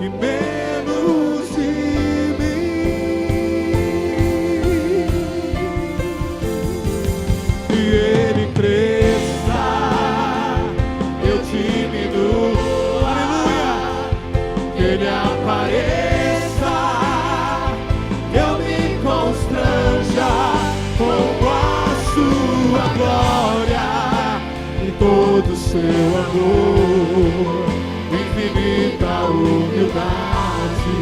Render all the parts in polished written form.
e menos de mim. Que Ele cresça, eu diminuo. Aleluia! Que Ele apareça, eu me constranja com a sua glória e todo o seu amor, infinita humildade,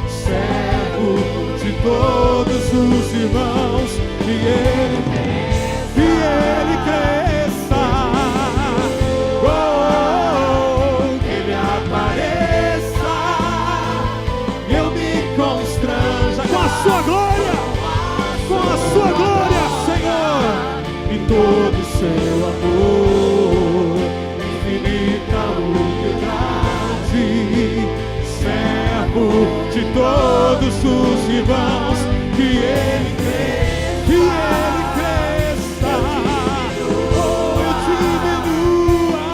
servo de todos os irmãos. Que Ele cresça, que Ele apareça, eu me constranja com a sua glória, Senhor, e todo o seu amor, infinita humildade, servo de todos os irmãos. Que Ele cresça, oh, eu diminua,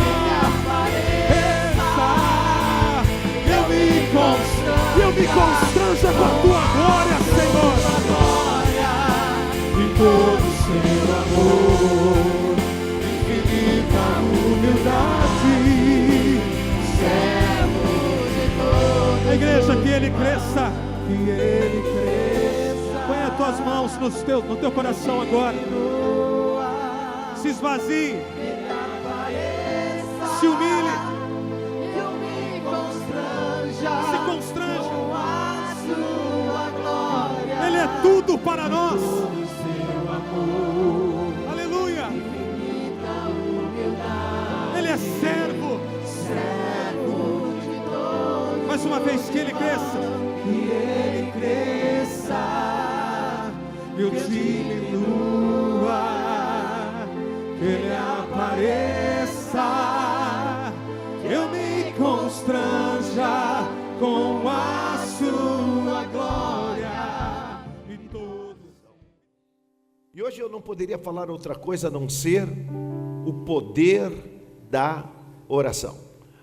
eu me constranja com a tua glória, Senhor, e todo o seu amor, infinita humildade, servo de todos. A igreja, que Ele cresça, que Ele cresça. Põe as tuas mãos no teu coração agora. Se esvazie, se humilhe, se constranja. Ele é tudo para nós. Aleluia. Ele é servo de todos. Mais uma vez, que Ele cresça, eu diminua, que Ele apareça, eu me constranja com a sua glória e todos. E hoje eu não poderia falar outra coisa a não ser o poder da oração.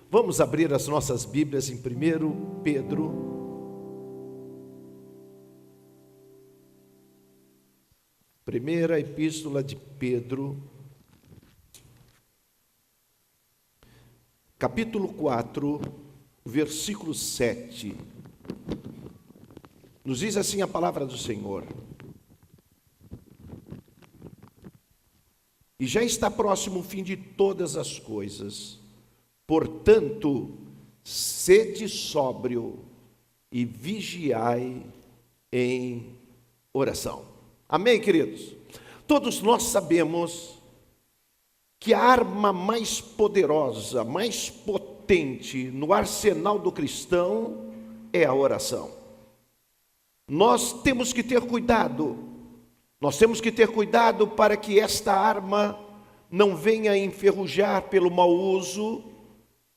Vamos abrir as nossas Bíblias em 1 Pedro. Primeira Epístola de Pedro, capítulo 4, versículo 7. Nos diz assim a palavra do Senhor: e já está próximo o fim de todas as coisas, portanto, sede sóbrio e vigiai em oração. Amém, queridos? Todos nós sabemos que a arma mais poderosa, mais potente no arsenal do cristão é a oração. Nós temos que ter cuidado. Nós temos que ter cuidado para que esta arma não venha enferrujar pelo mau uso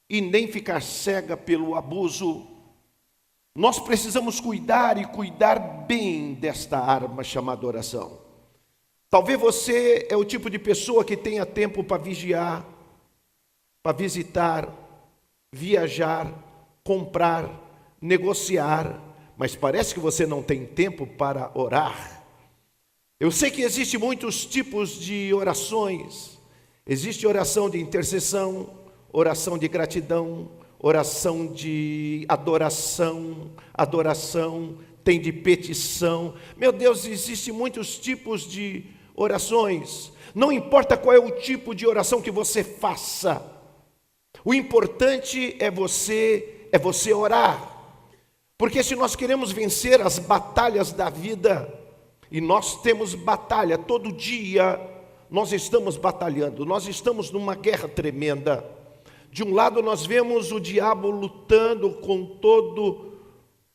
e nem ficar cega pelo abuso. Nós precisamos cuidar e cuidar bem desta arma chamada oração. Talvez você é o tipo de pessoa que tenha tempo para vigiar, para visitar, viajar, comprar, negociar, mas parece que você não tem tempo para orar. Eu sei que existem muitos tipos de orações. Existe oração de intercessão, oração de gratidão, oração de adoração, tem de petição. Meu Deus, existem muitos tipos de orações. Não importa qual é o tipo de oração que você faça. O importante é você orar. Porque se nós queremos vencer as batalhas da vida, e nós temos batalha todo dia, nós estamos batalhando, nós estamos numa guerra tremenda. De um lado nós vemos o diabo lutando com toda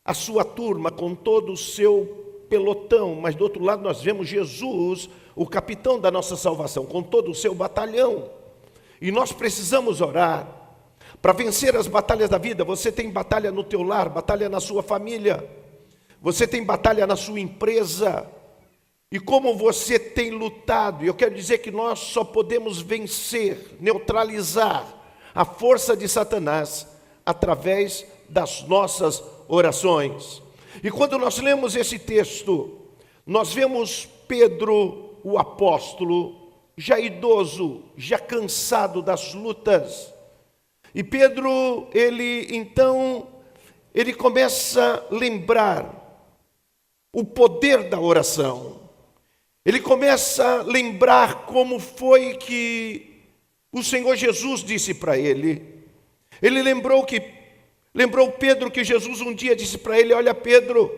a sua turma, com todo o seu pelotão, mas do outro lado nós vemos Jesus, o capitão da nossa salvação, com todo o seu batalhão. E nós precisamos orar para vencer as batalhas da vida. Você tem batalha no teu lar, batalha na sua família, você tem batalha na sua empresa. E como você tem lutado, eu quero dizer que nós só podemos vencer, neutralizar a força de Satanás através das nossas orações. E quando nós lemos esse texto, nós vemos Pedro, o apóstolo, já idoso, já cansado das lutas. E Pedro, ele começa a lembrar o poder da oração. Ele começa a lembrar como foi que o Senhor Jesus disse para ele. Ele lembrou Pedro que Jesus um dia disse para ele: olha, Pedro,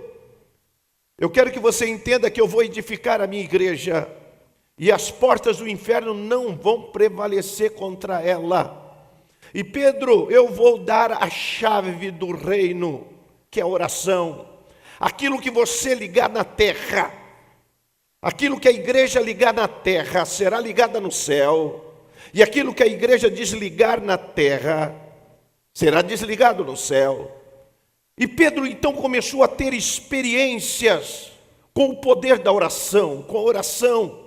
eu quero que você entenda que eu vou edificar a minha igreja e as portas do inferno não vão prevalecer contra ela. E Pedro, eu vou dar a chave do reino, que é a oração. Aquilo que você ligar na terra, aquilo que a igreja ligar na terra será ligada no céu, e aquilo que a igreja desligar na terra será desligado no céu. E Pedro então começou a ter experiências com o poder da oração, com a oração.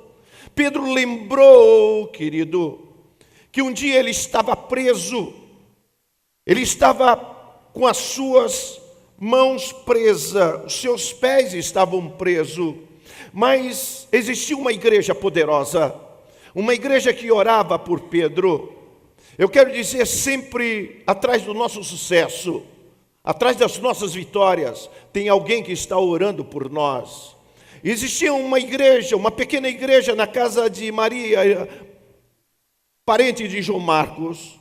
Pedro lembrou, querido, que um dia ele estava preso, ele estava com as suas mãos presas, os seus pés estavam presos, mas existia uma igreja poderosa, uma igreja que orava por Pedro. Eu quero dizer, sempre atrás do nosso sucesso, atrás das nossas vitórias, tem alguém que está orando por nós. Existia uma igreja, uma pequena igreja na casa de Maria, parente de João Marcos,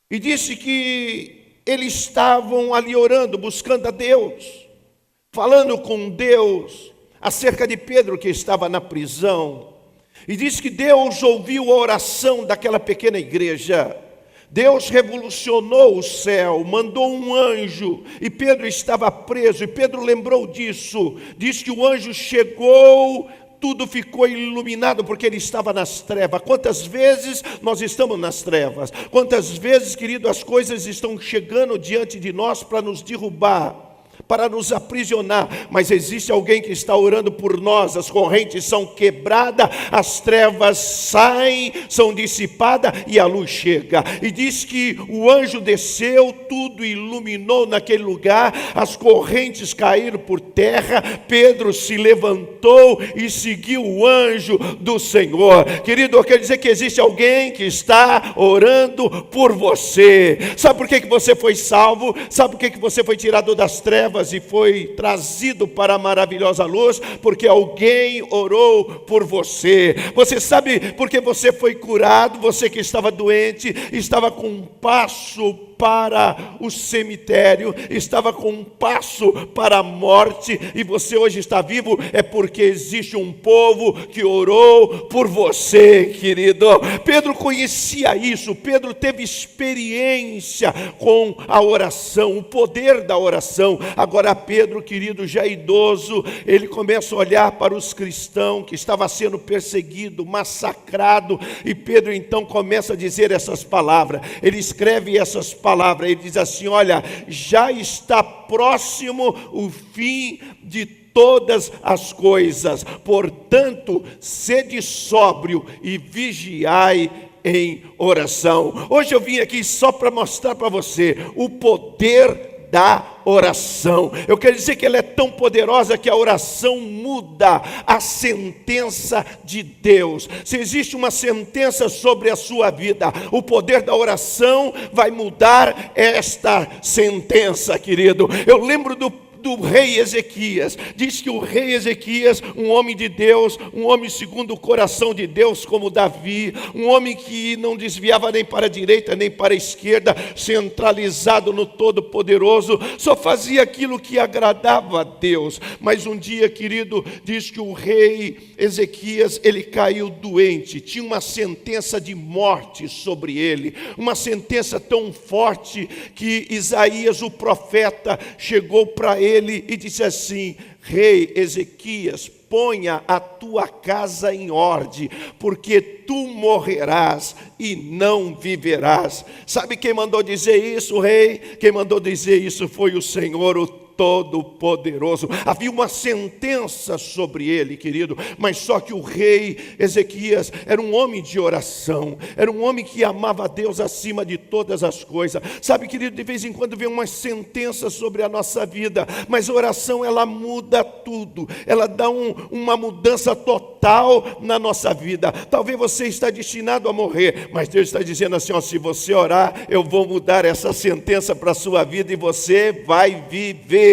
e disse que eles estavam ali orando, buscando a Deus, falando com Deus acerca de Pedro que estava na prisão. E diz que Deus ouviu a oração daquela pequena igreja. Deus revolucionou o céu, mandou um anjo, e Pedro estava preso, e Pedro lembrou disso. Diz que o anjo chegou, tudo ficou iluminado porque ele estava nas trevas. Quantas vezes nós estamos nas trevas? Quantas vezes, querido, as coisas estão chegando diante de nós para nos derrubar, para nos aprisionar, mas existe alguém que está orando por nós. As correntes são quebradas, as trevas saem, são dissipadas e a luz chega. E diz que o anjo desceu, tudo iluminou naquele lugar, as correntes caíram por terra, Pedro se levantou e seguiu o anjo do Senhor. Querido, eu quero dizer que existe alguém que está orando por você. Sabe por que você foi salvo? Sabe por que você foi tirado das trevas e foi trazido para a maravilhosa luz? Porque alguém orou por você. Você sabe por que você foi curado? Você que estava doente, estava com um passo para o cemitério, estava com um passo para a morte, e você hoje está vivo, é porque existe um povo que orou por você, querido. Pedro conhecia isso, Pedro teve experiência com a oração, o poder da oração. Agora Pedro, querido, já idoso, ele começa a olhar para os cristãos que estavam sendo perseguidos, massacrados, e Pedro então começa a dizer essas palavras. Ele escreve essas palavras, ele diz assim: olha, já está próximo o fim de todas as coisas, portanto, sede sóbrio e vigiai em oração. Hoje eu vim aqui só para mostrar para você o poder da oração. Eu quero dizer que ela é tão poderosa que a oração muda a sentença de Deus. Se existe uma sentença sobre a sua vida, o poder da oração vai mudar esta sentença, querido. Eu lembro do rei Ezequias. Diz que o rei Ezequias, um homem de Deus, um homem segundo o coração de Deus, como Davi, um homem que não desviava nem para a direita nem para a esquerda, centralizado no Todo-Poderoso, só fazia aquilo que agradava a Deus. Mas um dia, querido, diz que o rei Ezequias, ele caiu doente, tinha uma sentença de morte sobre ele, uma sentença tão forte que Isaías, o profeta, chegou para ele e disse assim: rei Ezequias, ponha a tua casa em ordem, porque tu morrerás e não viverás. Sabe quem mandou dizer isso, rei? Quem mandou dizer isso foi o Senhor, o Todo-Poderoso. Havia uma sentença sobre ele, querido, mas só que o rei Ezequias era um homem de oração, era um homem que amava a Deus acima de todas as coisas. Sabe, querido, de vez em quando vem uma sentença sobre a nossa vida, mas a oração, ela muda tudo, ela dá uma mudança total na nossa vida. Talvez você está destinado a morrer, mas Deus está dizendo assim, ó, se você orar, eu vou mudar essa sentença para a sua vida e você vai viver.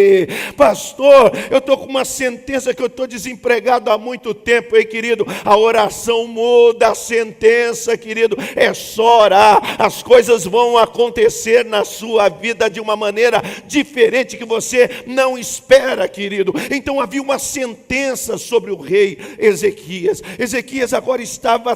Pastor, eu estou com uma sentença que eu estou desempregado há muito tempo, querido. A oração muda a sentença, querido. É só orar, as coisas vão acontecer na sua vida de uma maneira diferente que você não espera, querido. Então havia uma sentença sobre o rei Ezequias. Ezequias agora estava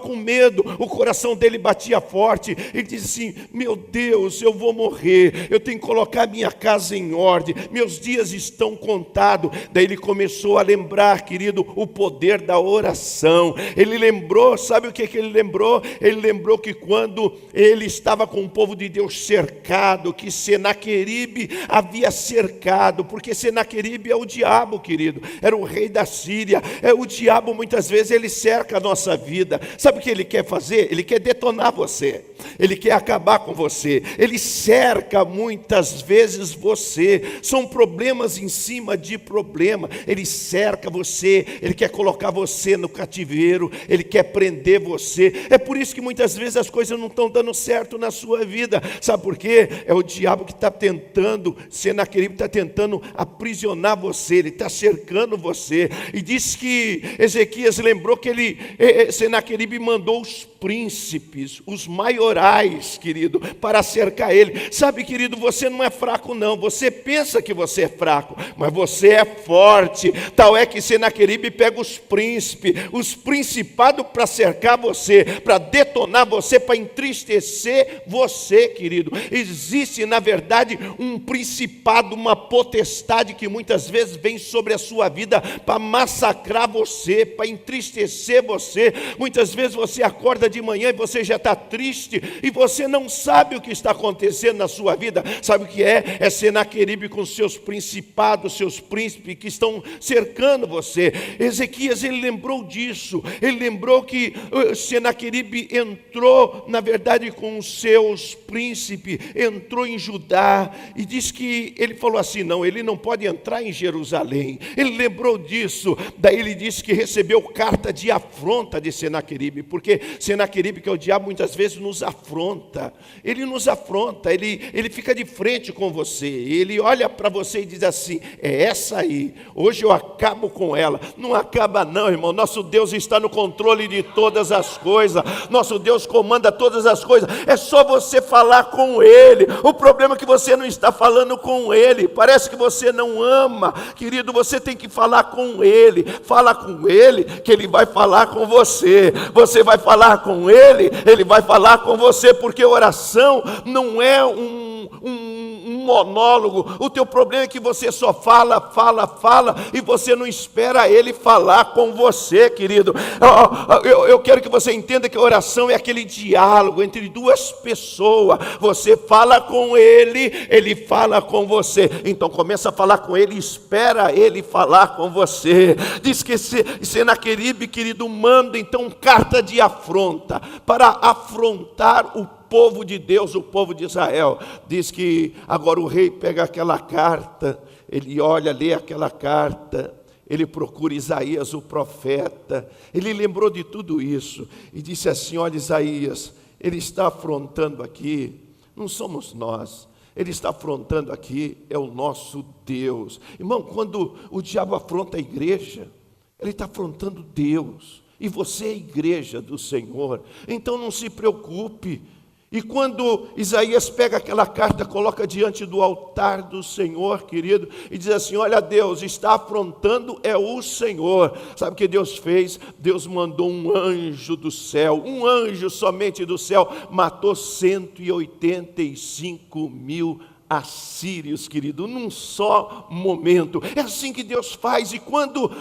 com medo, o coração dele batia forte. Ele disse assim, meu Deus, eu vou morrer, eu tenho que colocar minha casa em ordem, meus dias estão contados. Daí ele começou a lembrar, querido, o poder da oração. Ele lembrou, sabe o que ele lembrou? Ele lembrou que quando ele estava com o povo de Deus cercado, que Senaqueribe havia cercado, porque Senaqueribe é o diabo, querido, era o rei da Síria. O diabo muitas vezes ele cerca a nossa vida. Sabe o que ele quer fazer? Ele quer detonar você, ele quer acabar com você, ele cerca muitas vezes você. São problemas em cima de problema. Ele cerca você, ele quer colocar você no cativeiro, ele quer prender você. É por isso que muitas vezes as coisas não estão dando certo na sua vida. Sabe por quê? É o diabo que está tentando, Senaqueribe está tentando aprisionar você, ele está cercando você. E diz que Ezequias lembrou que Senaqueribe mandou os príncipes, os maiorais, querido, para cercar ele. Sabe, querido, você não é fraco não, você pensa que você é fraco, mas você é forte. Tal é que Senaqueribe pega os príncipes, os principados para cercar você, para detonar você, para entristecer você, querido. Existe, na verdade, um principado, uma potestade que muitas vezes vem sobre a sua vida para massacrar você, para entristecer você. Muitas vezes você acorda de manhã e você já está triste e você não sabe o que está acontecendo na sua vida. Sabe o que é? É Senaqueribe com seus principados, seus príncipes que estão cercando você. Ezequias, ele lembrou disso. Ele lembrou que Senaqueribe entrou, na verdade, com os seus príncipes, entrou em Judá e diz que ele falou assim, não, ele não pode entrar em Jerusalém. Ele lembrou disso. Daí ele disse que recebeu carta de afronta de Senaqueribe, porque Senaqueribe, que é o diabo, muitas vezes nos afronta. Ele nos afronta, ele fica de frente com você, ele olha para você e diz assim, é essa aí, hoje eu acabo com ela. Não acaba não, irmão, nosso Deus está no controle de todas as coisas, nosso Deus comanda todas as coisas, é só você falar com Ele. O problema é que você não está falando com Ele, parece que você não ama, querido, você tem que falar com Ele. Fala com Ele, que Ele vai falar com você, você vai falar com Ele, Ele vai falar com você, porque oração não é um monólogo. O teu problema é que você só fala e você não espera Ele falar com você, querido. Eu quero que você entenda que a oração é aquele diálogo entre duas pessoas. Você fala com Ele, Ele fala com você. Então começa a falar com Ele e espera Ele falar com você. Diz que Senaqueribe, querido, manda então carta de afronta para afrontar o povo de Deus, o povo de Israel. Diz que agora o rei pega aquela carta, ele olha, lê aquela carta, ele procura Isaías, o profeta, ele lembrou de tudo isso e disse assim, olha Isaías, ele está afrontando aqui, não somos nós, ele está afrontando aqui, é o nosso Deus. Irmão, quando o diabo afronta a igreja, ele está afrontando Deus, e você é a igreja do Senhor, então não se preocupe. E quando Isaías pega aquela carta, coloca diante do altar do Senhor, querido, e diz assim, olha, Deus está afrontando é o Senhor. Sabe o que Deus fez? Deus mandou um anjo do céu, um anjo somente do céu, matou 185 mil assírios, querido, num só momento. É assim que Deus faz. E quando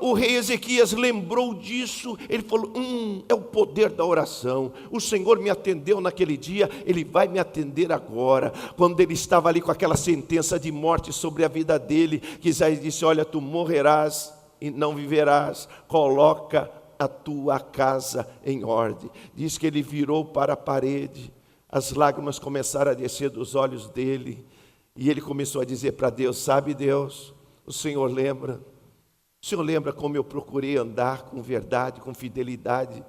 o rei Ezequias lembrou disso, ele falou: é o poder da oração. O Senhor me atendeu naquele dia, Ele vai me atender agora. Quando ele estava ali com aquela sentença de morte sobre a vida dele, que Isaías disse: olha, tu morrerás e não viverás, coloca a tua casa em ordem. Diz que ele virou para a parede, as lágrimas começaram a descer dos olhos dele, e ele começou a dizer para Deus: sabe, Deus, o Senhor lembra como eu procurei andar com verdade, com fidelidade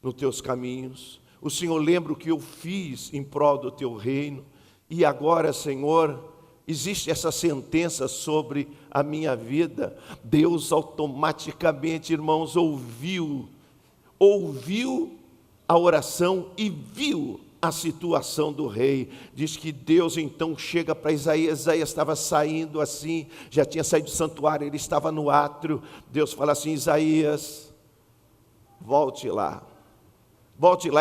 nos teus caminhos. O Senhor lembra o que eu fiz em prol do teu reino, e agora, Senhor, existe essa sentença sobre a minha vida. Deus automaticamente, irmãos, ouviu a oração e viu a situação do rei. Diz que Deus então chega para Isaías. Isaías estava saindo assim, já tinha saído do santuário, ele estava no átrio. Deus fala assim: Isaías, volte lá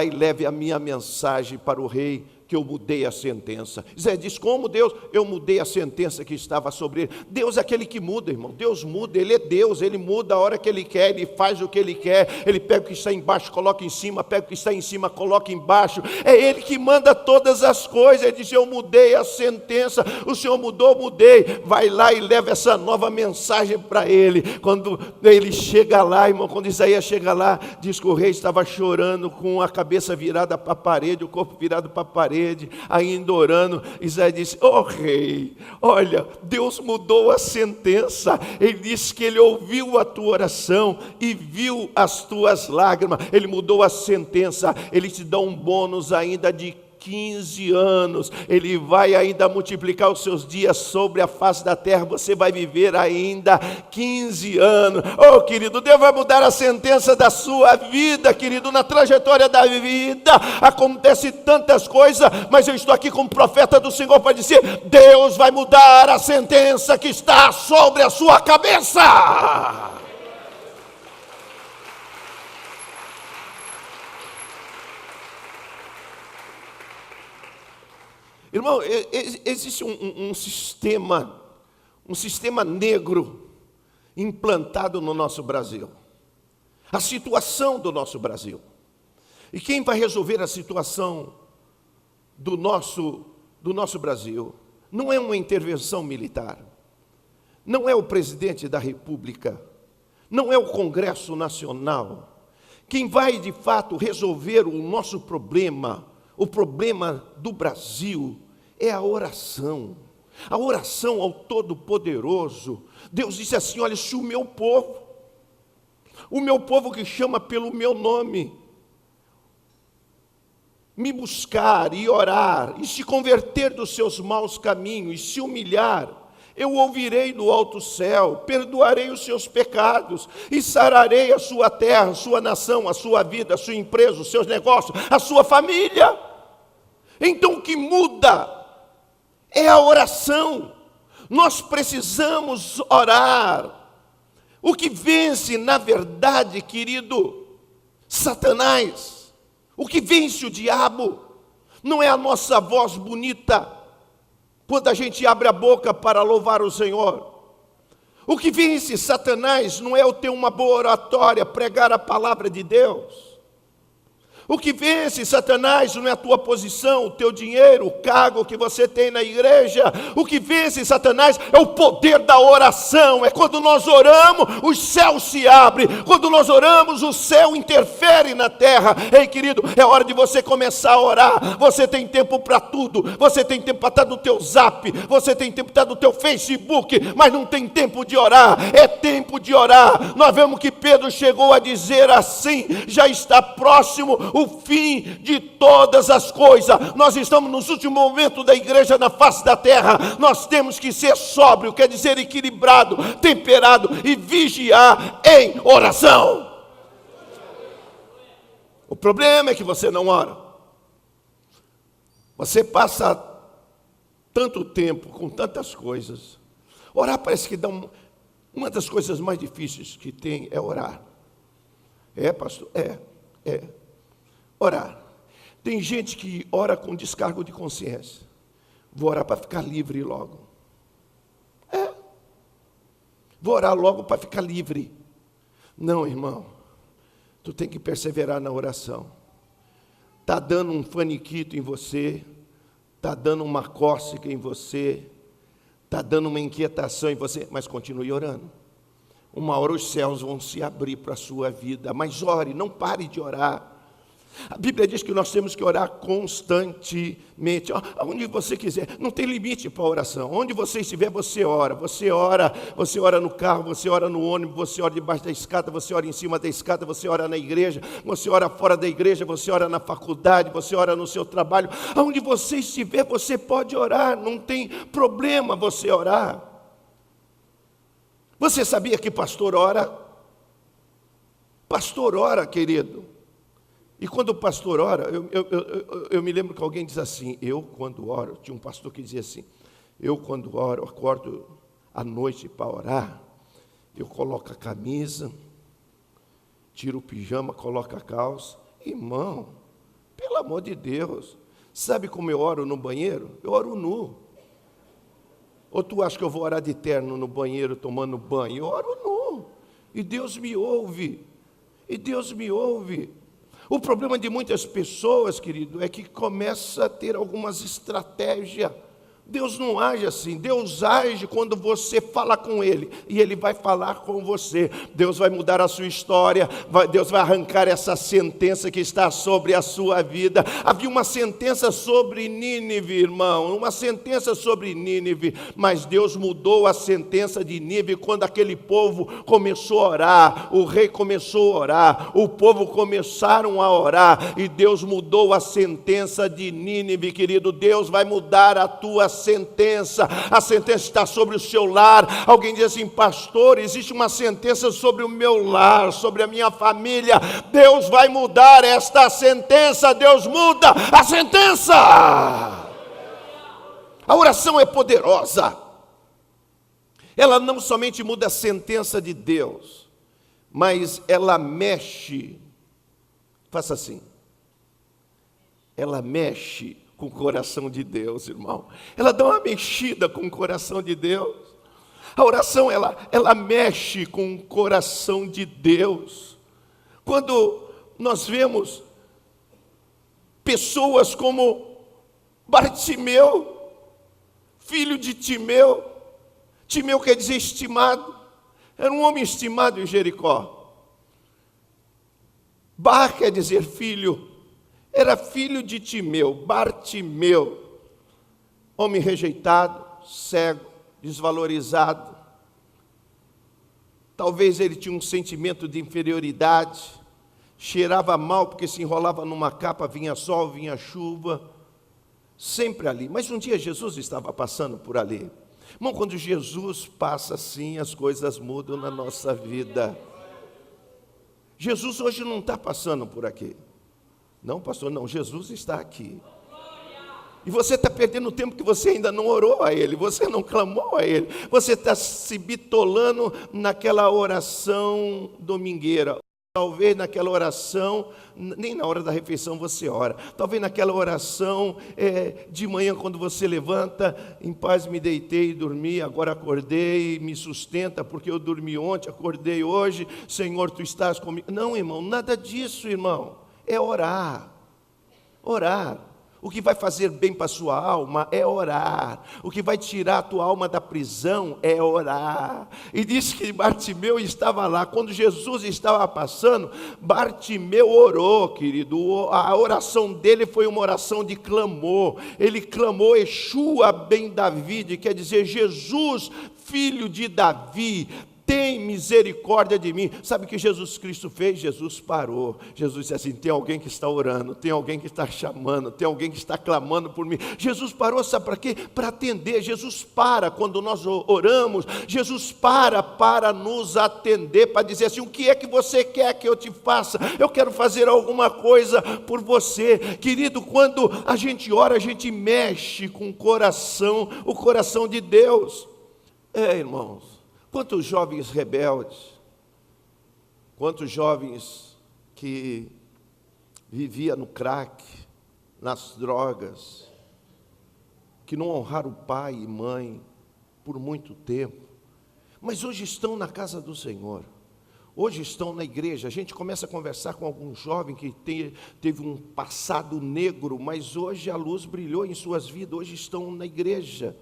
e leve a minha mensagem para o rei, que eu mudei a sentença. Isaías diz: como, Deus? Eu mudei a sentença que estava sobre ele. Deus é aquele que muda, irmão. Deus muda, Ele é Deus. Ele muda a hora que Ele quer, Ele faz o que Ele quer. Ele pega o que está embaixo, coloca em cima, pega o que está em cima, coloca embaixo. É Ele que manda todas as coisas. Ele diz: eu mudei a sentença. O Senhor mudou, mudei. Vai lá e leva essa nova mensagem para ele. Quando ele chega lá, irmão, quando Isaías chega lá, diz que o rei estava chorando, com a cabeça virada para a parede, o corpo virado para a parede, ainda orando. Isaías disse: rei, olha, Deus mudou a sentença. Ele disse que Ele ouviu a tua oração e viu as tuas lágrimas. Ele mudou a sentença. Ele te dá um bônus ainda de 15 anos, Ele vai ainda multiplicar os seus dias sobre a face da terra. Você vai viver ainda 15 anos. Querido, Deus vai mudar a sentença da sua vida, querido. Na trajetória da vida acontece tantas coisas, mas eu estou aqui como profeta do Senhor para dizer: Deus vai mudar a sentença que está sobre a sua cabeça. Irmão, existe um sistema negro implantado no nosso Brasil. A situação do nosso Brasil. E quem vai resolver a situação do nosso Brasil não é uma intervenção militar, não é o presidente da República, não é o Congresso Nacional. Quem vai de fato resolver o nosso problema, o problema do Brasil, é a oração ao Todo-Poderoso. Deus disse assim: olha, se o meu povo que chama pelo meu nome, me buscar e orar, e se converter dos seus maus caminhos, e se humilhar, eu ouvirei do alto céu, perdoarei os seus pecados, e sararei a sua terra, a sua nação, a sua vida, a sua empresa, os seus negócios, a sua família. Então o que muda é a oração. Nós precisamos orar. O que vence, na verdade, querido, Satanás, o que vence o diabo, não é a nossa voz bonita, quando a gente abre a boca para louvar o Senhor. O que vence Satanás não é eu ter uma boa oratória, pregar a palavra de Deus. O que vence Satanás não é a tua posição, o teu dinheiro, o cargo que você tem na igreja. O que vence Satanás é o poder da oração. É quando nós oramos, os céus se abrem. Quando nós oramos, o céu interfere na terra. Ei, querido, é hora de você começar a orar. Você tem tempo para tudo. Você tem tempo para estar no teu zap. Você tem tempo para estar no teu Facebook. Mas não tem tempo de orar. É tempo de orar. Nós vemos que Pedro chegou a dizer assim: já está próximo o fim de todas as coisas. Nós estamos nos últimos momentos da igreja na face da terra. Nós temos que ser sóbrio, quer dizer equilibrado, temperado e vigiar em oração. O problema é que você não ora. Você passa tanto tempo com tantas coisas. Orar parece que dá uma das coisas mais difíceis que tem é orar. É, pastor? É. Orar. Tem gente que ora com descargo de consciência. Vou orar para ficar livre logo. Vou orar logo para ficar livre. Não, irmão. Tu tem que perseverar na oração. Está dando um faniquito em você. Está dando uma cócega em você. Está dando uma inquietação em você. Mas continue orando. Uma hora os céus vão se abrir para a sua vida. Mas ore, não pare de orar. A Bíblia diz que nós temos que orar constantemente, onde você quiser, não tem limite para a oração, onde você estiver você ora no carro, você ora no ônibus, você ora debaixo da escada, você ora em cima da escada, você ora na igreja, você ora fora da igreja, você ora na faculdade, você ora no seu trabalho, onde você estiver você pode orar, não tem problema você orar. Você sabia que pastor ora? Pastor ora, querido. E quando o pastor ora, eu me lembro que alguém diz assim, eu quando oro, tinha um pastor que dizia assim, eu quando oro, acordo à noite para orar, eu coloco a camisa, tiro o pijama, coloco a calça, irmão, pelo amor de Deus, sabe como eu oro no banheiro? Eu oro nu. Ou tu acha que eu vou orar de terno no banheiro tomando banho? Eu oro nu, e Deus me ouve, O problema de muitas pessoas, querido, é que começa a ter algumas estratégias. Deus não age assim, Deus age quando você fala com Ele, e Ele vai falar com você. Deus vai mudar a sua história, Deus vai arrancar essa sentença que está sobre a sua vida. Havia uma sentença sobre Nínive, irmão, uma sentença sobre Nínive, mas Deus mudou a sentença de Nínive quando aquele povo começou a orar, o rei começou a orar, o povo começaram a orar, e Deus mudou a sentença de Nínive, querido. Deus vai mudar a tua sentença, a sentença está sobre o seu lar. Alguém diz assim, pastor, existe uma sentença sobre o meu lar, sobre a minha família. Deus vai mudar esta sentença, Deus muda a sentença. A oração é poderosa, ela não somente muda a sentença de Deus, mas ela mexe, faça assim, ela mexe com o coração de Deus, irmão. Ela dá uma mexida com o coração de Deus. A oração, ela mexe com o coração de Deus. Quando nós vemos pessoas como Bartimeu, filho de Timeu. Timeu quer dizer estimado. Era um homem estimado em Jericó. Bar quer dizer filho. Era filho de Timeu, Bartimeu, homem rejeitado, cego, desvalorizado. Talvez ele tinha um sentimento de inferioridade, cheirava mal porque se enrolava numa capa, vinha sol, vinha chuva, sempre ali. Mas um dia Jesus estava passando por ali. Irmão, quando Jesus passa assim, as coisas mudam na nossa vida. Jesus hoje não está passando por aqui. Não, pastor, não, Jesus está aqui. E você está perdendo o tempo que você ainda não orou a Ele, você não clamou a Ele, você está se bitolando naquela oração domingueira. Talvez naquela oração, nem na hora da refeição você ora. Talvez naquela oração de manhã, quando você levanta, em paz me deitei e dormi, agora acordei, me sustenta, porque eu dormi ontem, acordei hoje, Senhor, Tu estás comigo. Não, irmão, nada disso, irmão. É orar. Orar. O que vai fazer bem para a sua alma é orar. O que vai tirar a tua alma da prisão é orar. E diz que Bartimeu estava lá. Quando Jesus estava passando, Bartimeu orou, querido. A oração dele foi uma oração de clamor. Ele clamou, Yeshua ben David, quer dizer, Jesus, filho de Davi, tem misericórdia de mim. Sabe o que Jesus Cristo fez? Jesus parou. Jesus disse assim, tem alguém que está orando, tem alguém que está chamando, tem alguém que está clamando por mim. Jesus parou, sabe para quê? Para atender. Jesus para quando nós oramos. Jesus para nos atender, para dizer assim, o que é que você quer que eu te faça? Eu quero fazer alguma coisa por você. Querido, quando a gente ora, a gente mexe com o coração de Deus. Irmãos, quantos jovens rebeldes, quantos jovens que viviam no crack, nas drogas, que não honraram pai e mãe por muito tempo, mas hoje estão na casa do Senhor, hoje estão na igreja. A gente começa a conversar com algum jovem que teve um passado negro, mas hoje a luz brilhou em suas vidas, hoje estão na igreja.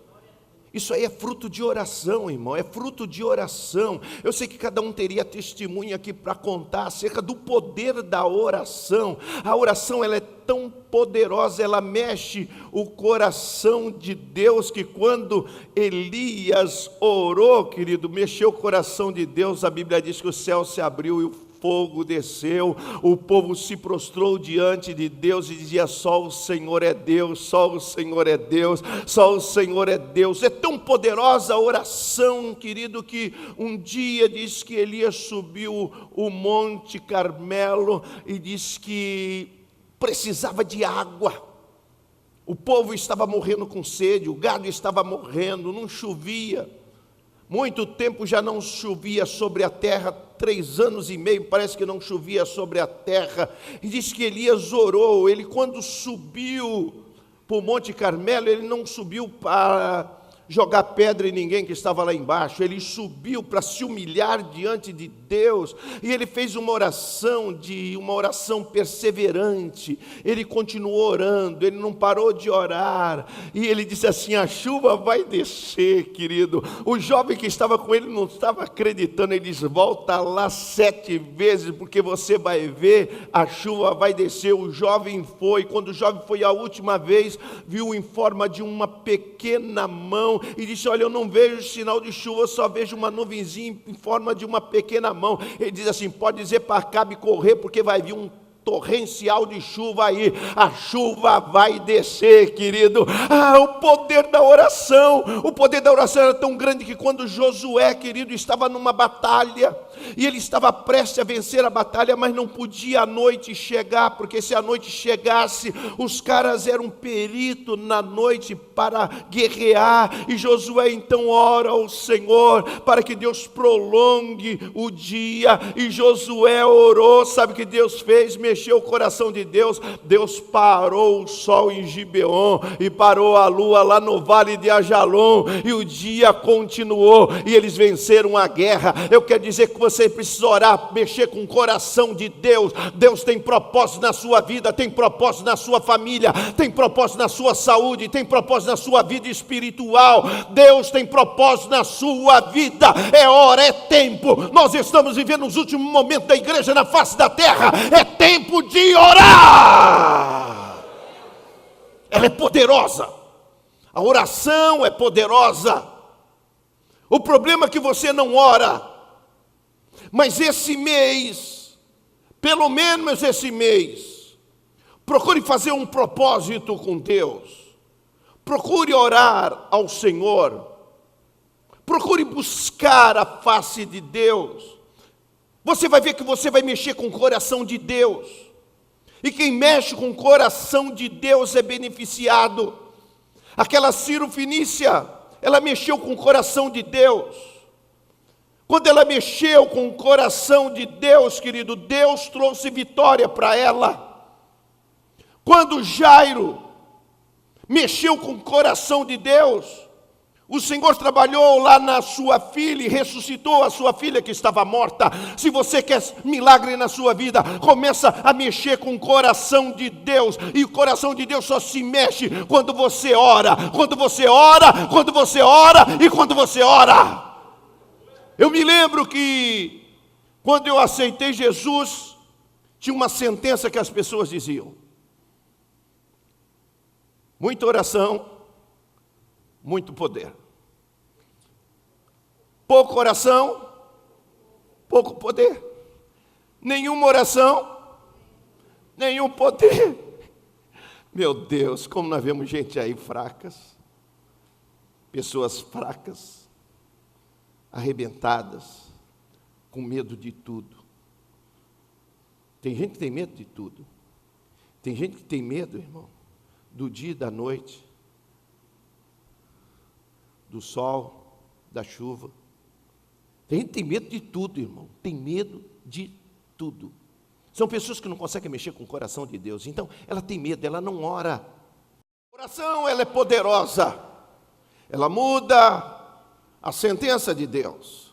Isso aí é fruto de oração, irmão, é fruto de oração. Eu sei que cada um teria testemunha aqui para contar acerca do poder da oração. A oração, ela é tão poderosa, ela mexe o coração de Deus, que quando Elias orou, querido, mexeu o coração de Deus. A Bíblia diz que o céu se abriu e o fogo desceu, o povo se prostrou diante de Deus e dizia: só o Senhor é Deus, só o Senhor é Deus, só o Senhor é Deus. É tão poderosa a oração, querido, que um dia diz que Elias subiu o Monte Carmelo e diz que precisava de água. O povo estava morrendo com sede, o gado estava morrendo, não chovia. Muito tempo já não chovia sobre a terra, 3 anos e meio, parece que não chovia sobre a terra. E diz que Elias orou. Ele, quando subiu para o Monte Carmelo, ele não subiu para jogar pedra em ninguém que estava lá embaixo. Ele subiu para se humilhar diante de Deus. E ele fez uma oração perseverante. Ele continuou orando, ele não parou de orar. E ele disse assim: a chuva vai descer, querido. O jovem que estava com ele não estava acreditando. Ele disse: volta lá 7 vezes, porque você vai ver, a chuva vai descer. O jovem foi. Quando o jovem foi a última vez, viu em forma de uma pequena mão e disse: olha, eu não vejo sinal de chuva, eu só vejo uma nuvenzinha em forma de uma pequena mão. Ele diz assim: pode dizer para Acabe correr, porque vai vir um torrencial de chuva aí, a chuva vai descer, querido. O poder da oração, era tão grande que quando Josué, querido, estava numa batalha, e ele estava prestes a vencer a batalha, mas não podia a noite chegar, porque se a noite chegasse, os caras eram peritos na noite para guerrear, e Josué então ora ao Senhor, para que Deus prolongue o dia, e Josué orou. Sabe o que Deus fez? Mexeu o coração de Deus. Deus parou o sol em Gibeon e parou a lua lá no vale de Ajalon, e o dia continuou e eles venceram a guerra. Eu quero dizer que você precisa orar, mexer com o coração de Deus. Deus tem propósito na sua vida, tem propósito na sua família, tem propósito na sua saúde, tem propósito na sua vida espiritual. Deus tem propósito na sua vida. É hora, é tempo. Nós estamos vivendo os últimos momentos da igreja na face da terra. É tempo de orar. Ela é poderosa. A oração é poderosa. O problema é que você não ora. Mas esse mês, pelo menos esse mês, procure fazer um propósito com Deus. Procure orar ao Senhor. Procure buscar a face de Deus. Você vai ver que você vai mexer com o coração de Deus. E quem mexe com o coração de Deus é beneficiado. Aquela Ciro-fenícia, ela mexeu com o coração de Deus. Quando ela mexeu com o coração de Deus, querido, Deus trouxe vitória para ela. Quando Jairo mexeu com o coração de Deus, o Senhor trabalhou lá na sua filha e ressuscitou a sua filha que estava morta. Se você quer milagre na sua vida, começa a mexer com o coração de Deus. E o coração de Deus só se mexe quando você ora. Quando você ora, quando você ora e quando você ora. Eu me lembro que quando eu aceitei Jesus, tinha uma sentença que as pessoas diziam: muita oração, muito poder. Pouca oração, pouco poder. Nenhuma oração, nenhum poder. Meu Deus, como nós vemos gente aí fracas, pessoas fracas, arrebentadas, com medo de tudo. Tem gente que tem medo de tudo. Tem gente que tem medo, irmão, do dia e da noite, do sol, da chuva. Tem gente que tem medo de tudo, irmão. Tem medo de tudo. São pessoas que não conseguem mexer com o coração de Deus. Então, ela tem medo, ela não ora. oração, ela é poderosa. Ela muda a sentença de Deus.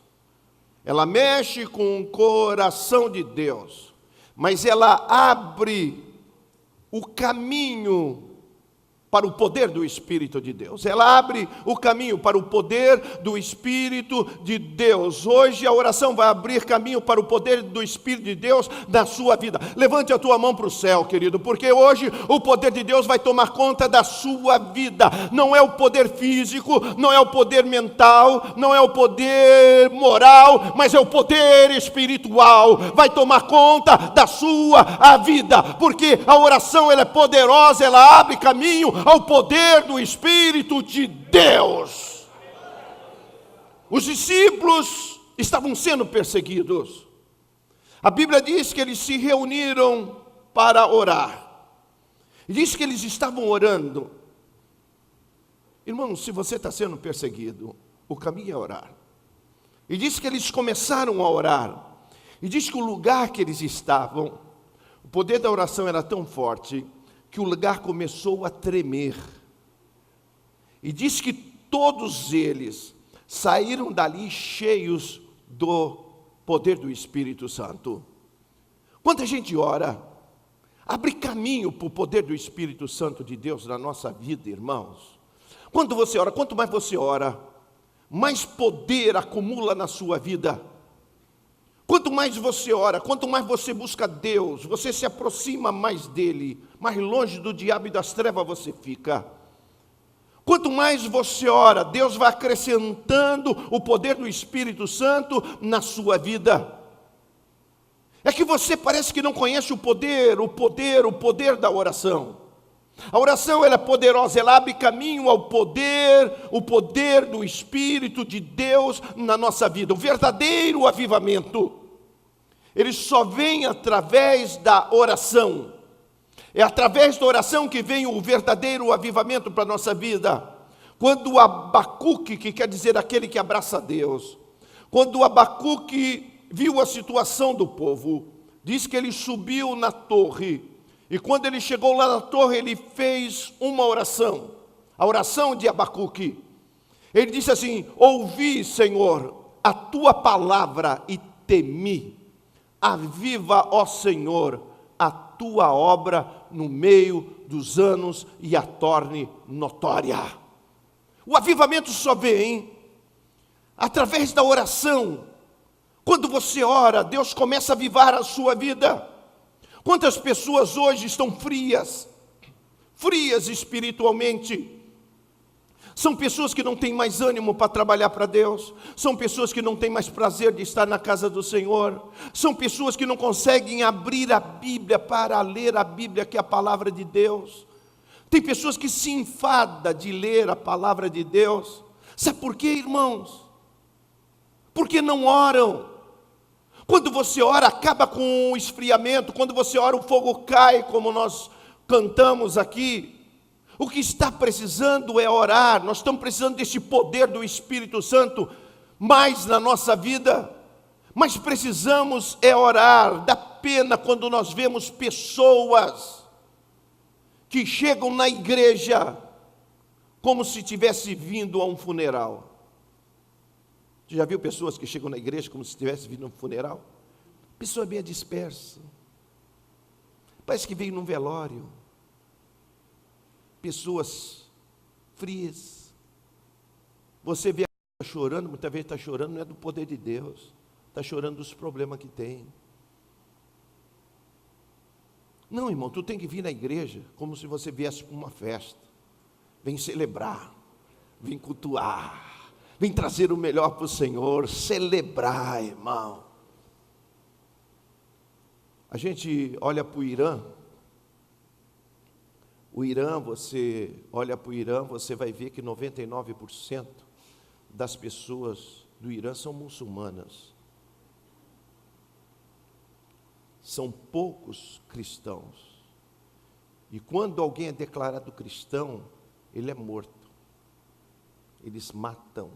Ela mexe com o coração de Deus. Mas ela abre o caminho para o poder do Espírito de Deus. Ela abre o caminho para o poder do Espírito de Deus. Hoje a oração vai abrir caminho para o poder do Espírito de Deus na sua vida. Levante a tua mão para o céu, querido, porque hoje o poder de Deus vai tomar conta da sua vida. Não é o poder físico, não é o poder mental, não é o poder moral, mas é o poder espiritual. Vai tomar conta da sua vida, porque a oração ela é poderosa, ela abre caminho ao poder do Espírito de Deus. Os discípulos estavam sendo perseguidos. A Bíblia diz que eles se reuniram para orar. Diz que eles estavam orando. Irmão, se você está sendo perseguido, o caminho é orar. E diz que eles começaram a orar. E diz que o lugar que eles estavam, o poder da oração era tão forte que o lugar começou a tremer. E diz que todos eles saíram dali cheios do poder do Espírito Santo. Quando a gente ora, abre caminho para o poder do Espírito Santo de Deus na nossa vida, irmãos. Quando você ora, quanto mais você ora, mais poder acumula na sua vida. Quanto mais você ora, quanto mais você busca Deus, você se aproxima mais dEle, mais longe do diabo e das trevas você fica. Quanto mais você ora, Deus vai acrescentando o poder do Espírito Santo na sua vida. É que você parece que não conhece o poder da oração. A oração ela é poderosa, ela abre caminho ao poder, o poder do Espírito de Deus na nossa vida. O verdadeiro avivamento, ele só vem através da oração. É através da oração que vem o verdadeiro avivamento para a nossa vida. Quando Abacuque, que quer dizer aquele que abraça a Deus, quando Abacuque viu a situação do povo, diz que ele subiu na torre, e quando ele chegou lá na torre, ele fez uma oração, a oração de Abacuque. Ele disse assim: ouvi, Senhor, a tua palavra e temi. Aviva, ó Senhor, a tua obra no meio dos anos e a torne notória. O avivamento só vem através da oração. Quando você ora, Deus começa a avivar a sua vida. Quantas pessoas hoje estão frias espiritualmente? São pessoas que não têm mais ânimo para trabalhar para Deus. São pessoas que não têm mais prazer de estar na casa do Senhor. São pessoas que não conseguem abrir a Bíblia para ler a Bíblia, que é a palavra de Deus. Tem pessoas que se enfadam de ler a palavra de Deus. Sabe por quê, irmãos? Porque não oram. Quando você ora, acaba com o esfriamento. Quando você ora, o fogo cai, como nós cantamos aqui. O que está precisando é orar. Nós estamos precisando desse poder do Espírito Santo mais na nossa vida. Mas precisamos é orar. Dá pena quando nós vemos pessoas que chegam na igreja como se tivesse vindo a um funeral. Você já viu pessoas que chegam na igreja como se tivesse vindo a um funeral? Pessoa meio dispersa. Parece que veio num velório. Pessoas frias. Você vê a chorando, muitas vezes está chorando, não é do poder de Deus, está chorando dos problemas que tem. Não, irmão, tu tem que vir na igreja como se você viesse para uma festa. Vem celebrar, vem cultuar, vem trazer o melhor para o Senhor, celebrar, irmão. A gente olha para o Irã. O Irã, você olha para o Irã, você vai ver que 99% das pessoas do Irã são muçulmanas. São poucos cristãos. E quando alguém é declarado cristão, ele é morto. Eles matam.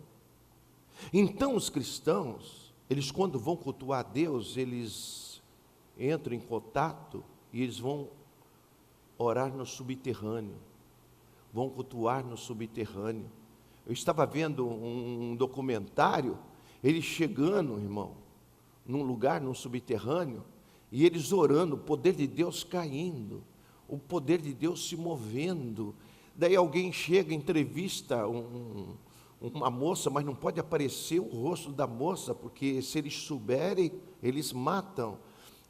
Então os cristãos, eles quando vão cultuar a Deus, eles entram em contato e eles vão orar no subterrâneo. vão cultuar no subterrâneo. Eu estava vendo um documentário, eles chegando, irmão, num lugar, num subterrâneo, e eles orando, o poder de Deus caindo, o poder de Deus se movendo. Daí alguém chega, entrevista uma moça, mas não pode aparecer o rosto da moça, porque se eles souberem, eles matam.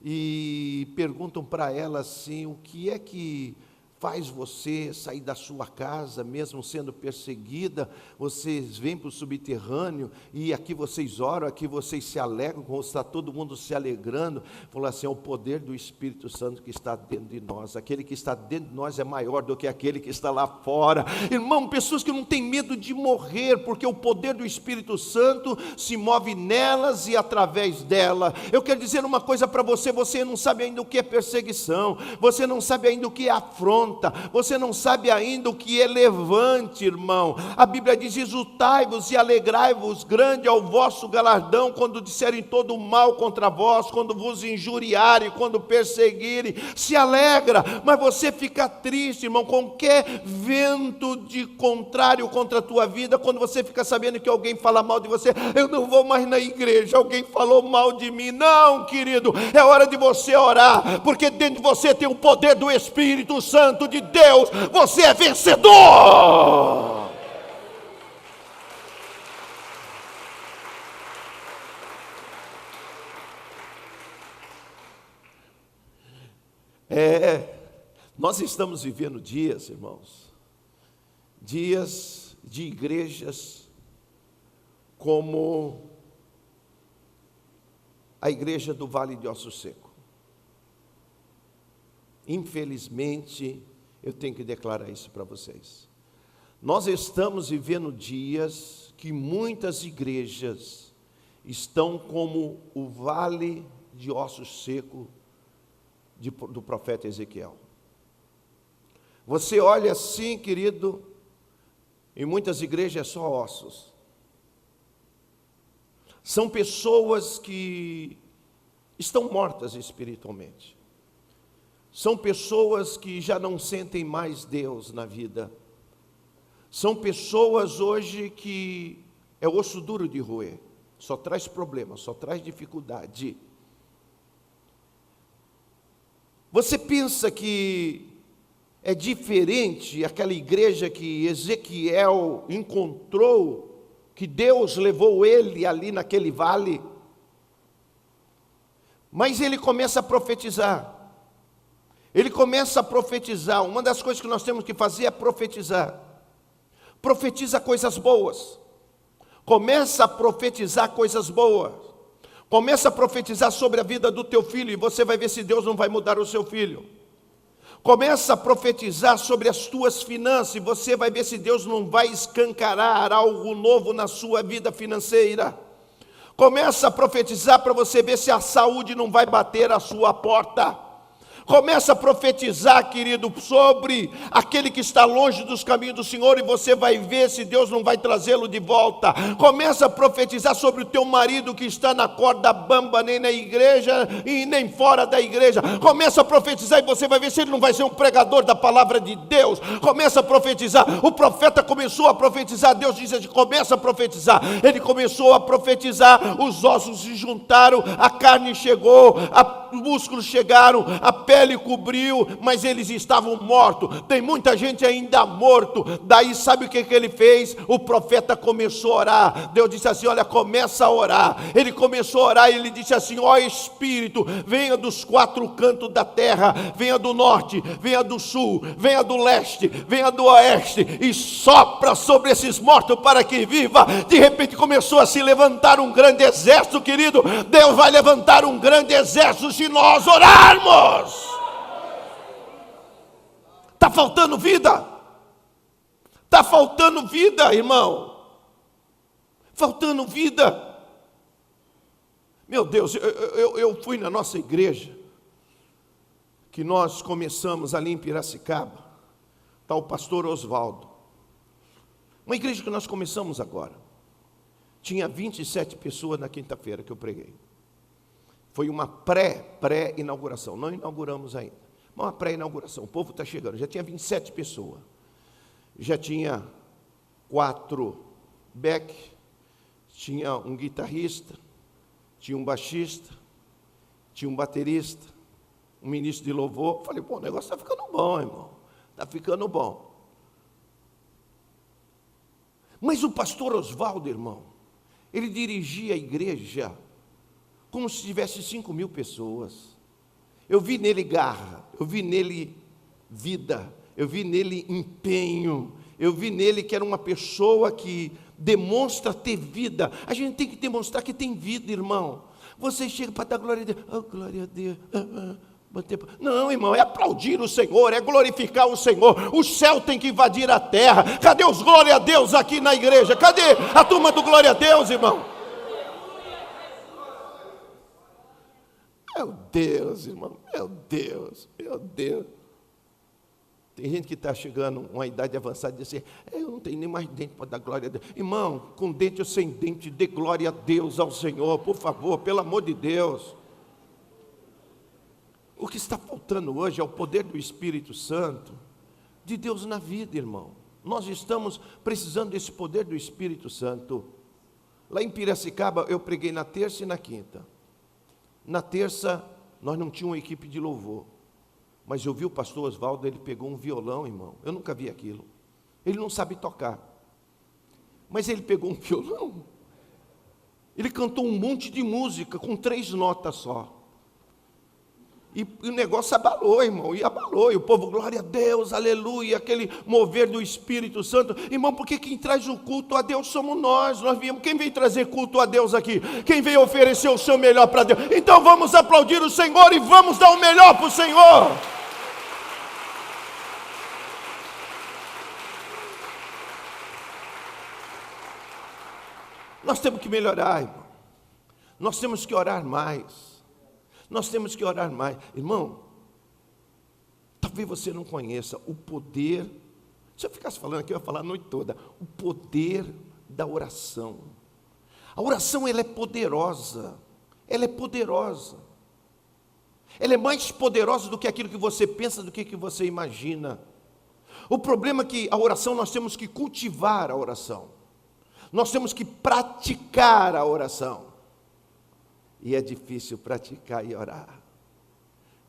E perguntam para ela assim, o que é que faz você sair da sua casa, mesmo sendo perseguida? Vocês vêm para o subterrâneo, e aqui vocês oram, aqui vocês se alegram, como está todo mundo se alegrando. Falou assim, é o poder do Espírito Santo que está dentro de nós. Aquele que está dentro de nós é maior do que aquele que está lá fora. Irmão, pessoas que não têm medo de morrer, porque o poder do Espírito Santo se move nelas e através dela. Eu quero dizer uma coisa para você, você não sabe ainda o que é perseguição, você não sabe ainda o que é afronta, você não sabe ainda o que é levante, irmão. A Bíblia diz, exultai-vos e alegrai-vos, grande é o vosso galardão, quando disserem todo o mal contra vós, quando vos injuriarem, quando perseguirem, se alegra. Mas você fica triste, irmão, com qualquer vento de contrário contra a tua vida, quando você fica sabendo que alguém fala mal de você. Eu não vou mais na igreja, alguém falou mal de mim. Não, querido, é hora de você orar, porque dentro de você tem o poder do Espírito Santo de Deus. Você é vencedor. Nós estamos vivendo dias, irmãos, dias de igrejas como a igreja do Vale de Osso Seco. Infelizmente, eu tenho que declarar isso para vocês. Nós estamos vivendo dias que muitas igrejas estão como o Vale de Osso Seco do profeta Ezequiel. Você olha assim, querido, em muitas igrejas é só ossos. São pessoas que estão mortas espiritualmente. São pessoas que já não sentem mais Deus na vida. São pessoas hoje que é osso duro de roer, só traz problema, só traz dificuldade. Você pensa que é diferente aquela igreja que Ezequiel encontrou, que Deus levou ele ali naquele vale? Mas ele começa a profetizar. Ele começa a profetizar. Uma das coisas que nós temos que fazer é profetizar. Profetiza coisas boas. Começa a profetizar coisas boas. Começa a profetizar sobre a vida do teu filho, e você vai ver se Deus não vai mudar o seu filho. Começa a profetizar sobre as tuas finanças, e você vai ver se Deus não vai escancarar algo novo na sua vida financeira. Começa a profetizar para você ver se a saúde não vai bater a sua porta. Começa a profetizar, querido, sobre aquele que está longe dos caminhos do Senhor, e você vai ver se Deus não vai trazê-lo de volta. Começa a profetizar sobre o teu marido que está na corda bamba, nem na igreja e nem fora da igreja. Começa a profetizar e você vai ver se ele não vai ser um pregador da palavra de Deus. Começa a profetizar. O profeta começou a profetizar. Deus disse assim, começa a profetizar. Ele começou a profetizar, os ossos se juntaram, a carne chegou, os músculos chegaram, a pele cobriu, mas eles estavam mortos. Tem muita gente ainda morto. Daí sabe o que ele fez? O profeta começou a orar. Deus disse assim, olha, começa a orar. Ele começou a orar e ele disse assim, ó Espírito, venha dos quatro cantos da terra, venha do norte, venha do sul, venha do leste, venha do oeste, e sopra sobre esses mortos para que viva. De repente começou a se levantar um grande exército, querido. Deus vai levantar um grande exército se nós orarmos. Está faltando vida. Está faltando vida, irmão. Faltando vida. Meu Deus, eu fui na nossa igreja, que nós começamos ali em Piracicaba. Está o pastor Oswaldo. Uma igreja que nós começamos agora. Tinha 27 pessoas na quinta-feira que eu preguei. Foi uma pré-inauguração. Não inauguramos ainda. Uma pré-inauguração. O povo está chegando. Já tinha 27 pessoas. já tinha 4 back, tinha um guitarrista, tinha um baixista, tinha um baterista, um ministro de louvor. Falei, pô, o negócio está ficando bom, irmão. Está ficando bom. Mas o pastor Oswaldo, irmão, ele dirigia a igreja como se tivesse 5.000 pessoas. Eu vi nele garra, eu vi nele vida, eu vi nele empenho, eu vi nele que era uma pessoa que demonstra ter vida. A gente tem que demonstrar que tem vida, irmão. Você chega para dar glória a Deus, oh, glória a Deus, não, irmão, é aplaudir o Senhor, é glorificar o Senhor. O céu tem que invadir a terra. Cadê os glória a Deus aqui na igreja? Cadê a turma do glória a Deus, irmão? Meu Deus, irmão, meu Deus, meu Deus. Tem gente que está chegando a uma idade avançada e diz assim, eu não tenho nem mais dente para dar glória a Deus. Irmão, com dente ou sem dente, dê glória a Deus ao Senhor, por favor, pelo amor de Deus. O que está faltando hoje é o poder do Espírito Santo, de Deus na vida, irmão. Nós estamos precisando desse poder do Espírito Santo. Lá em Piracicaba, eu preguei na terça e na quinta. Na terça, nós não tínhamos uma equipe de louvor. Mas eu vi o pastor Oswaldo, ele pegou um violão, irmão. Eu nunca vi aquilo. Ele não sabe tocar. Mas ele pegou um violão. Ele cantou um monte de música com 3 notas só. E o negócio abalou, irmão, e abalou, e o povo, glória a Deus, aleluia, aquele mover do Espírito Santo. Irmão, porque quem traz o culto a Deus somos nós viemos, quem veio trazer culto a Deus aqui? Quem veio oferecer o seu melhor para Deus? Então vamos aplaudir o Senhor e vamos dar o melhor para o Senhor. Nós temos que melhorar, irmão, nós temos que orar mais. Nós temos que orar mais. Irmão, talvez você não conheça o poder, se eu ficasse falando aqui, eu ia falar a noite toda, o poder da oração. A oração, ela é poderosa, ela é poderosa. Ela é mais poderosa do que aquilo que você pensa, do que você imagina. O problema é que a oração, nós temos que cultivar a oração. Nós temos que praticar a oração. E é difícil praticar e orar.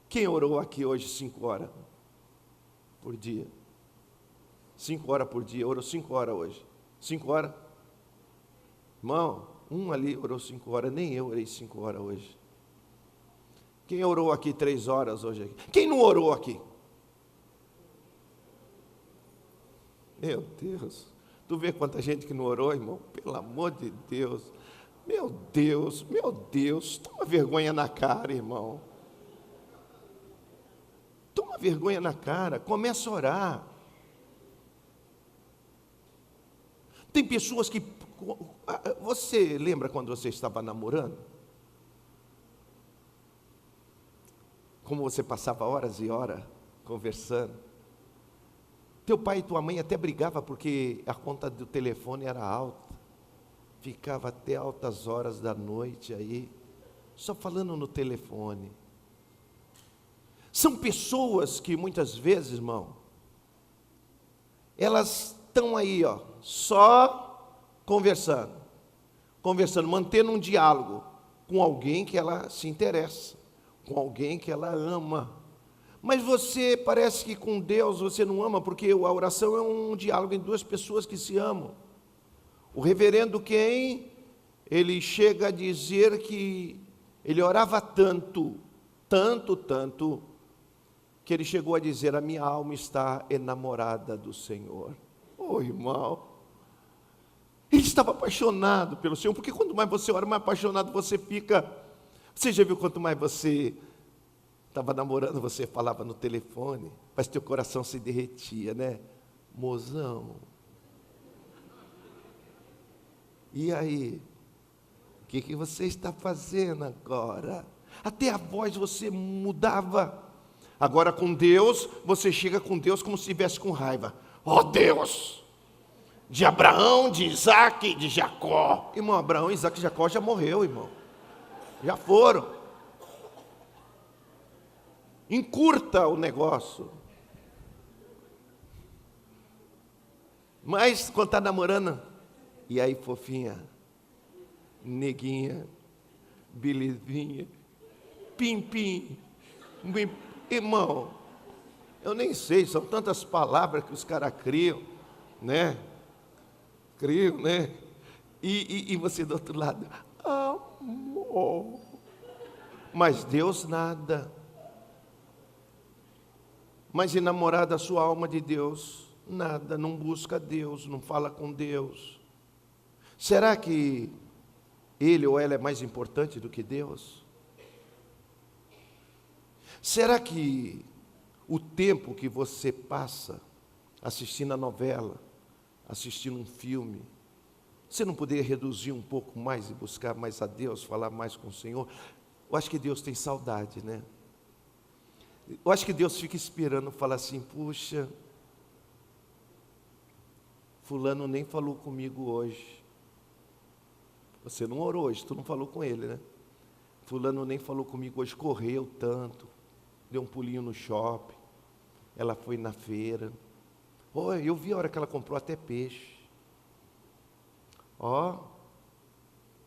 Quem orou aqui hoje 5 horas por dia? 5 horas por dia, orou 5 horas hoje. 5 horas? Irmão, um ali orou 5 horas, nem eu orei 5 horas hoje. Quem orou aqui 3 horas hoje? Quem não orou aqui? Meu Deus, tu vê quanta gente que não orou, irmão? Pelo amor de Deus. Meu Deus, toma vergonha na cara, irmão. Toma vergonha na cara, começa a orar. Tem pessoas que... Você lembra quando você estava namorando? Como você passava horas e horas conversando? Teu pai e tua mãe até brigavam porque a conta do telefone era alta. Ficava até altas horas da noite aí, só falando no telefone. São pessoas que muitas vezes, irmão, elas estão aí, ó, só conversando, mantendo um diálogo com alguém que ela se interessa, com alguém que ela ama. Mas você parece que com Deus você não ama, porque a oração é um diálogo entre 2 pessoas que se amam. O reverendo Ken, ele chega a dizer que ele orava tanto, que ele chegou a dizer, a minha alma está enamorada do Senhor. Oh, irmão, ele estava apaixonado pelo Senhor, porque quanto mais você ora, mais apaixonado você fica. Você já viu quanto mais você estava namorando, você falava no telefone, mas teu coração se derretia, né? Mozão. E aí, o que você está fazendo agora? Até a voz você mudava. Agora com Deus, você chega com Deus como se estivesse com raiva. Ó Deus, de Abraão, de Isaac e de Jacó. Irmão, Abraão, Isaac e Jacó já morreu, irmão. Já foram. Encurta o negócio. Mas quando está namorando, e aí fofinha, neguinha, belezinha, pim-pim, irmão, eu nem sei, são tantas palavras que os caras criam, né? Criam, né? E você do outro lado, amor. Mas Deus nada. Mas enamorada a sua alma de Deus, nada, não busca Deus, não fala com Deus. Será que ele ou ela é mais importante do que Deus? Será que o tempo que você passa assistindo a novela, assistindo um filme, você não poderia reduzir um pouco mais e buscar mais a Deus, falar mais com o Senhor? Eu acho que Deus tem saudade, né? Eu acho que Deus fica esperando, fala assim, puxa, fulano nem falou comigo hoje. Você não orou hoje, tu não falou com ele, né? Fulano nem falou comigo hoje, correu tanto, deu um pulinho no shopping, ela foi na feira. Oi, eu vi a hora que ela comprou até peixe.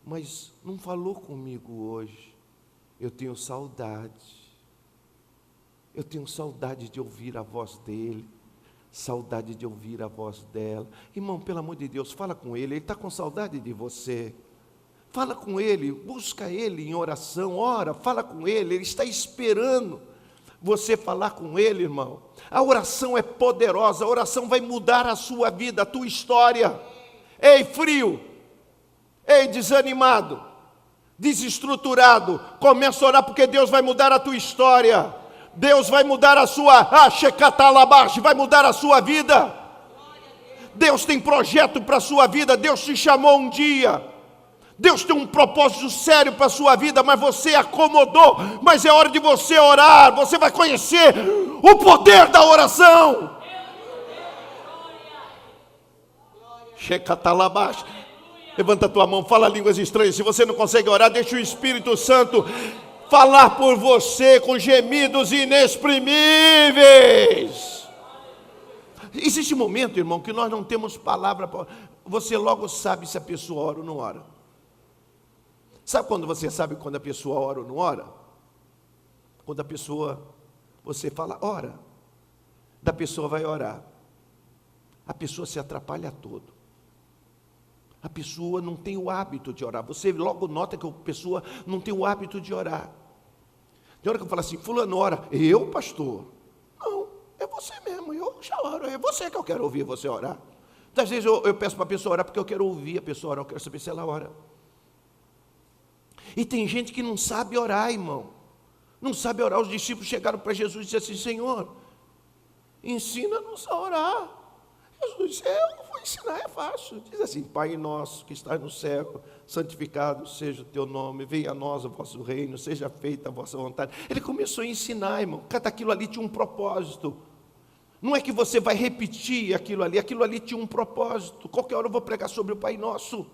Mas não falou comigo hoje. Eu tenho saudade. Eu tenho saudade de ouvir a voz dele, saudade de ouvir a voz dela. Irmão, pelo amor de Deus, fala com ele está com saudade de você. Fala com ele, busca ele em oração, ora, fala com ele está esperando você falar com ele, irmão. A oração é poderosa, a oração vai mudar a sua vida, a tua história. Ei, frio, ei, desanimado, desestruturado, começa a orar porque Deus vai mudar a tua história. Deus vai mudar a sua, vai mudar a sua vida. Deus tem projeto para a sua vida, Deus te chamou um dia. Deus tem um propósito sério para a sua vida, mas você acomodou. Mas é hora de você orar, você vai conhecer o poder da oração. Levanta a tua mão, fala línguas estranhas. Se você não consegue orar, deixa o Espírito Santo falar por você com gemidos inexprimíveis. Existe um momento, irmão, que nós não temos palavra para... Você logo sabe se a pessoa ora ou não ora. Sabe quando você sabe quando a pessoa ora ou não ora? Quando a pessoa, você fala, ora, da pessoa vai orar. A pessoa se atrapalha todo. A pessoa não tem o hábito de orar. Você logo nota que a pessoa não tem o hábito de orar. Tem hora que eu falo assim, fulano ora. Eu, pastor? Não, é você mesmo, eu já oro. É você que eu quero ouvir você orar. Às vezes eu peço para a pessoa orar porque eu quero ouvir a pessoa orar, eu quero saber se ela ora. E tem gente que não sabe orar, irmão. Não sabe orar. Os discípulos chegaram para Jesus e disseram assim, Senhor, ensina-nos a orar. Jesus disse, eu vou ensinar, é fácil. Diz assim, Pai nosso que estás no céu, santificado seja o teu nome, venha a nós o vosso reino, seja feita a vossa vontade. Ele começou a ensinar, irmão. Cada aquilo ali tinha um propósito. Não é que você vai repetir aquilo ali tinha um propósito. Qualquer hora eu vou pregar sobre o Pai Nosso.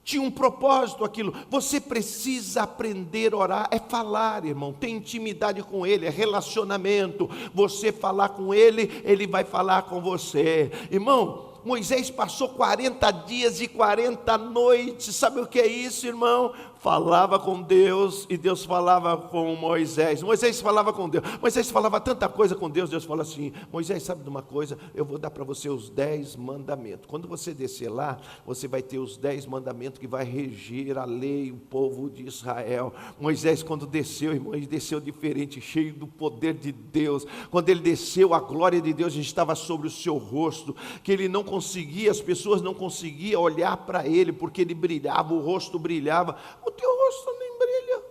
Tinha um propósito aquilo. Você precisa aprender a orar, é falar, irmão, tem intimidade com Ele, é relacionamento. Você falar com Ele, Ele vai falar com você. Irmão, Moisés passou 40 dias e 40 noites, sabe o que é isso, irmão? Falava com Deus e Deus falava com Moisés. Moisés falava com Deus. Moisés falava tanta coisa com Deus. Deus falou assim, Moisés, sabe de uma coisa? Eu vou dar para você os 10 mandamentos. Quando você descer lá, você vai ter os 10 mandamentos que vai reger a lei, o povo de Israel. Moisés, quando desceu, irmão, ele desceu diferente, cheio do poder de Deus. Quando ele desceu, a glória de Deus estava sobre o seu rosto, que ele não conseguia, as pessoas não conseguiam olhar para ele, porque ele brilhava, o rosto brilhava. O teu rosto nem brilha.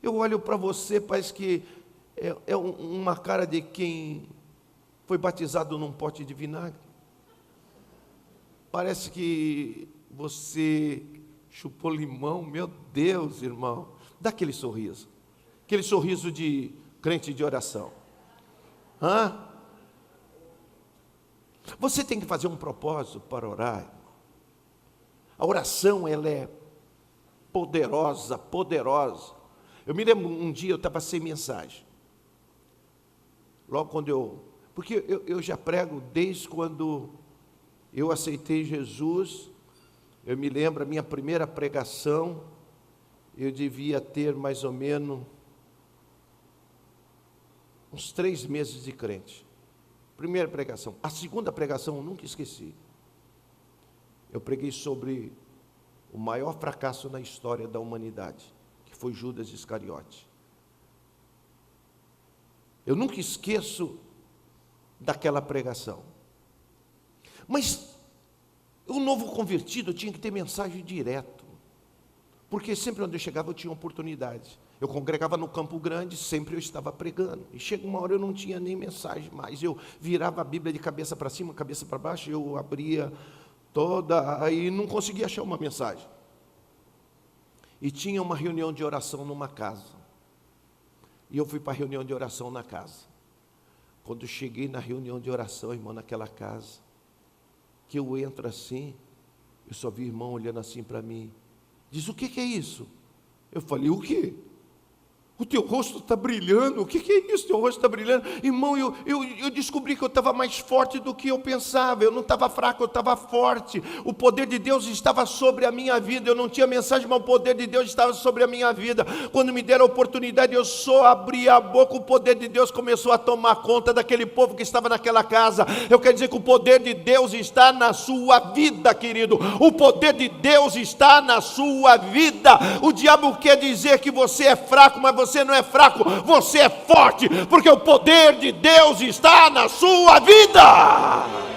Eu olho para você, parece que é uma cara de quem foi batizado num pote de vinagre. Parece que você chupou limão. Meu Deus, irmão. Dá aquele sorriso de crente de oração. Você tem que fazer um propósito para orar. A oração, ela é poderosa, poderosa. Eu me lembro um dia eu estava sem mensagem. Logo quando eu Porque eu já prego desde quando eu aceitei Jesus. Eu me lembro, a minha primeira pregação, eu devia ter mais ou menos uns 3 meses de crente. Primeira pregação. A segunda pregação eu nunca esqueci. Eu preguei sobre o maior fracasso na história da humanidade, que foi Judas Iscariote. Eu nunca esqueço daquela pregação. Mas o novo convertido tinha que ter mensagem direto, porque sempre onde eu chegava eu tinha oportunidade. Eu congregava no Campo Grande, sempre eu estava pregando, e chega uma hora eu não tinha nem mensagem mais. Eu virava a Bíblia de cabeça para cima, cabeça para baixo, eu abria toda, aí não conseguia achar uma mensagem. E tinha uma reunião de oração numa casa, e eu fui para a reunião de oração na casa. Quando eu cheguei na reunião de oração, irmão, naquela casa, que eu entro assim, eu só vi irmão olhando assim para mim. Diz, o que é isso? Eu falei, o quê? O teu rosto está brilhando. O que é isso? Teu rosto está brilhando. Irmão, eu descobri que eu estava mais forte do que eu pensava. Eu não estava fraco, eu estava forte. O poder de Deus estava sobre a minha vida. Eu não tinha mensagem, mas o poder de Deus estava sobre a minha vida. Quando me deram a oportunidade, eu só abri a boca. O poder de Deus começou a tomar conta daquele povo que estava naquela casa. Eu quero dizer que o poder de Deus está na sua vida, querido. O poder de Deus está na sua vida. O diabo quer dizer que você é fraco, mas você não é fraco, você é forte, porque o poder de Deus está na sua vida.